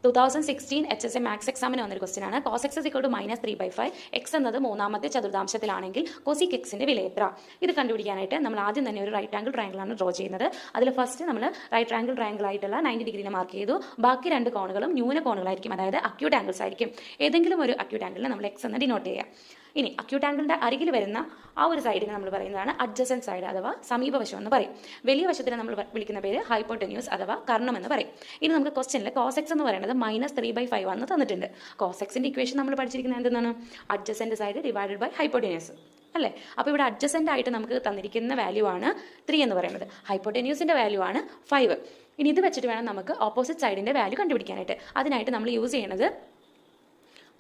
2016 HSA maths എക്സാമിന് വന്നൊരു question ആണ്. cos x = -3/5. x എന്നത് മൂന്നാമത്തെ ചതുർദാംശത്തിലാണെങ്കിൽ cosec x ന്റെ വില എത്ര? ഇത് കണ്ടുപിടിക്കാനായിട്ട് നമ്മൾ ആദ്യം തന്നെ ഒരു റൈറ്റ് ആംഗിൾ ട്രയാംഗിൾ ആണ് ഡ്രോ ചെയ്യുന്നത്. അതിൽ ഫസ്റ്റ് നമ്മൾ റൈറ്റ് ആംഗിൾ ട്രയാംഗിൾ ആയിട്ടുള്ള 90 ഡിഗ്രിനെ മാർക്ക് ചെയ്തു. ബാക്കി രണ്ട് കോണുകളും ന്യൂന കോണുകളായിരിക്കും, അതായത് അക്യൂട്ട് ആംഗിൾസ് ആയിരിക്കും. ഏതെങ്കിലും ഒരു അക്യൂട്ട് ആംഗിളിനെ നമ്മൾ x എന്ന് ഡിനോട്ട് ചെയ്യുക. ഇനി അക്യൂട്ട് ആംഗിളിന്റെ അരികിൽ വരുന്ന ആ ഒരു സൈഡിനെ നമ്മൾ പറയുന്നതാണ് അഡ്ജസൻറ്റ് സൈഡ് അഥവാ സമീപവശം എന്ന് പറയും. വലിയ വശത്തിനെ നമ്മൾ വിളിക്കുന്ന പേര് ഹൈപ്പോടെന്യൂസ് അഥവാ കർണം എന്ന് പറയും. ഇനി നമുക്ക് ക്വസ്റ്റ്യനിൽ cos x എന്ന് പറയുന്നത് -3/5 ആണെന്ന് തന്നിട്ടുണ്ട്. cos x ന്റെ ഇക്വേഷൻ നമ്മൾ പഠിച്ചിരിക്കുന്നത് എന്താണ്? Adjacent side divided by hypotenuse അല്ലേ? അപ്പോൾ ഇവിടെ അഡ്ജസൻ്റ് ആയിട്ട് നമുക്ക് തന്നിരിക്കുന്ന വാല്യൂ ആണ് 3 എന്ന് പറയുന്നത്. ഹൈപ്പോടെന്യൂസിൻ്റെ വാല്യൂ ആണ് 5. ഇനി ഇത് വെച്ചിട്ട് വേണം നമുക്ക് ഓപ്പോസിറ്റ് സൈഡിൻ്റെ വാല്യൂ കണ്ടുപിടിക്കാനായിട്ട്. അതിനായിട്ട് നമ്മൾ യൂസ് ചെയ്യുന്നത്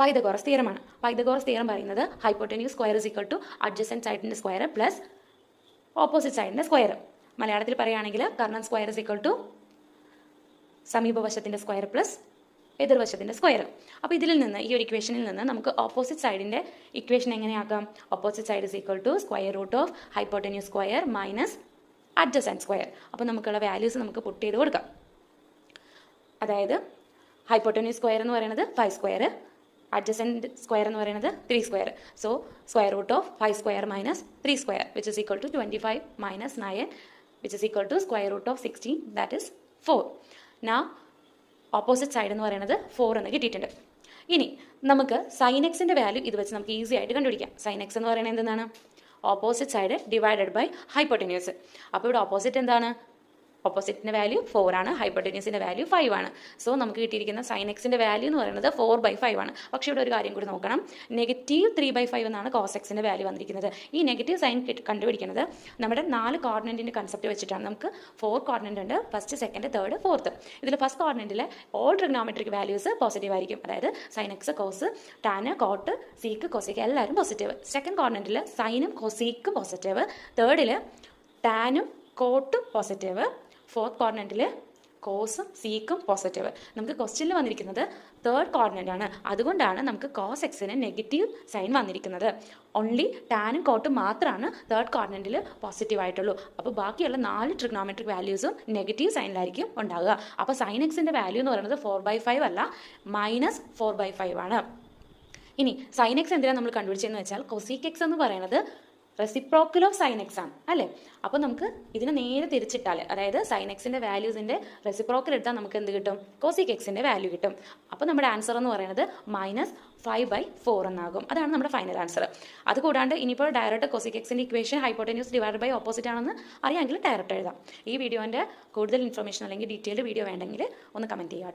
പൈതഗോറസ് തിയറമാണ്. പൈതഗോറസ് തിയറം പറയുന്നത് hypotenuse square is equal to adjacent സൈഡിൻ്റെ സ്ക്വയർ പ്ലസ് ഓപ്പോസിറ്റ് സൈഡിൻ്റെ സ്ക്വയർ. മലയാളത്തിൽ പറയുകയാണെങ്കിൽ കർണം സ്ക്വയർ ഇസ് ഈക്വൽ ടു സമീപവശത്തിൻ്റെ സ്ക്വയർ പ്ലസ് എതിർവശത്തിൻ്റെ സ്ക്വയർ. അപ്പോൾ ഇതിൽ നിന്ന് ഈ ഒരു ഇക്വേഷനിൽ നിന്ന് നമുക്ക് ഓപ്പോസിറ്റ് സൈഡിൻ്റെ ഇക്വേഷൻ എങ്ങനെയാക്കാം? Opposite side is equal to square root of hypotenuse square minus adjacent square. അപ്പോൾ നമുക്കുള്ള വാല്യൂസ് നമുക്ക് പുട്ട് ചെയ്ത് കൊടുക്കാം. അതായത് ഹൈപ്പോടെന്യൂസ് സ്ക്വയർ എന്ന് പറയുന്നത് 5 സ്ക്വയർ, adjacent square എന്ന് പറയുന്നത് 3 square. So square root of 5 square minus 3 square which is equal to 25 മൈനസ് 9 which is equal to square root of 16 that is 4. നാ ഓപ്പോസിറ്റ് സൈഡ് എന്ന് പറയുന്നത് 4 എന്ന് കിട്ടിയിട്ടുണ്ട്. ഇനി നമുക്ക് സൈൻ എക്സിൻ്റെ വാല്യൂ ഇത് വെച്ച് നമുക്ക് ഈസി ആയിട്ട് കണ്ടുപിടിക്കാം. സൈൻ എക്സ് എന്ന് പറയുന്നത് എന്താണ്? Opposite side divided by hypotenuse. അപ്പോൾ ഇവിടെ ഓപ്പോസിറ്റ് എന്താണ്? ഓപ്പോസിറ്റിൻ്റെ വാല്യൂ 4 ആണ്, ഹൈപ്പോടെന്യൂസിൻ്റെ വാല്യൂ 5 ആണ്. സോ നമുക്ക് കിട്ടിയിരിക്കുന്ന സൈൻ എക്സിൻ്റെ വാല്യൂ എന്ന് പറയുന്നത് 4/5 ആണ്. പക്ഷേ ഇവിടെ ഒരു കാര്യം കൂടി നോക്കണം. -3/5 എന്നാണ് കോസ് എക്സിൻ്റെ വാല്യൂ വന്നിരിക്കുന്നത്. ഈ നെഗറ്റീവ് സൈൻ കണ്ടുപിടിക്കുന്നത് നമ്മുടെ 4 കോർഡിനൻറ്റിൻ്റെ കൺസെപ്റ്റ് വെച്ചിട്ടാണ്. നമുക്ക് 4 കോർഡിനൻ്റ് ഉണ്ട്, ഫസ്റ്റ്, സെക്കൻഡ്, തേർഡ്, ഫോർത്ത്. ഇതിൽ ഫസ്റ്റ് കോർഡിനൻറ്റിലെ ഓൾ ട്രിഗ്നോമെട്രിക് വാല്യൂസ് പോസിറ്റീവ് ആയിരിക്കും, അതായത് sine x, cos, tan, cot, sec, cosec എല്ലാവരും പോസിറ്റീവ്. സെക്കൻഡ് കോർഡിനൻറ്റിൽ സൈനും കൊസീക്കും പോസിറ്റീവ്, തേർഡിൽ ടാനും കോട്ടും പോസിറ്റീവ്, ഫോർത്ത് കോർഡിനൻറ്റിൽ കോസും സീക്കും പോസിറ്റീവ്. നമുക്ക് ക്വസ്റ്റ്യനിൽ വന്നിരിക്കുന്നത് തേർഡ് കോർഡിനൻ്റ് ആണ്, അതുകൊണ്ടാണ് നമുക്ക് കോസ് എക്സിന് നെഗറ്റീവ് സൈൻ വന്നിരിക്കുന്നത്. ഓൺലി ടാനും കോട്ടും മാത്രമാണ് തേർഡ് കോർഡിനൻറ്റിൽ പോസിറ്റീവ് ആയിട്ടുള്ളൂ. അപ്പോൾ ബാക്കിയുള്ള 4 ട്രിഗ്നോമെട്രിക് വാല്യൂസും നെഗറ്റീവ് സൈനിലായിരിക്കും ഉണ്ടാവുക. അപ്പോൾ സൈൻ എക്സിൻ്റെ വാല്യൂ എന്ന് പറയുന്നത് 4/5 അല്ല, -4/5 ആണ്. ഇനി സൈൻ എക്സ് എന്തിനാണ് നമ്മൾ കണ്ടുപിടിച്ചതെന്ന് വെച്ചാൽ കൊസീക് എക്സ് എന്ന് പറയുന്നത് റെസിപ്രോക്കൽ ഓഫ് സൈൻ എക്സ് ആണ് അല്ലേ? അപ്പോൾ നമുക്ക് ഇതിനെ നേരെ തിരിച്ചിട്ടാൽ, അതായത് സൈൻ എക്സിൻ്റെ വാല്യൂസിൻ്റെ റെസിപ്രോക്കൽ എടുത്താൽ നമുക്ക് എന്ത് കിട്ടും? കോസിക് എക്സിൻ്റെ വാല്യൂ കിട്ടും. അപ്പോൾ നമ്മുടെ ആൻസർ എന്ന് പറയുന്നത് -5/4 എന്നാകും. അതാണ് നമ്മുടെ ഫൈനൽ ആൻസർ. അതുകൂടാണ്ട് ഇനിയിപ്പോൾ ഡയറക്റ്റ് കോസിക് എക്സിൻ്റെ equation hypotenuse divide by opposite ആണെന്ന് അറിയാമെങ്കിൽ ഡയറക്റ്റ് എഴുതാം. ഈ വീഡിയോൻ്റെ കൂടുതൽ ഇൻഫർമേഷൻ അല്ലെങ്കിൽ ഡീറ്റെയിൽഡ് വീഡിയോ വേണ്ടെങ്കിൽ ഒന്ന് കമൻറ്റ് ചെയ്യാം.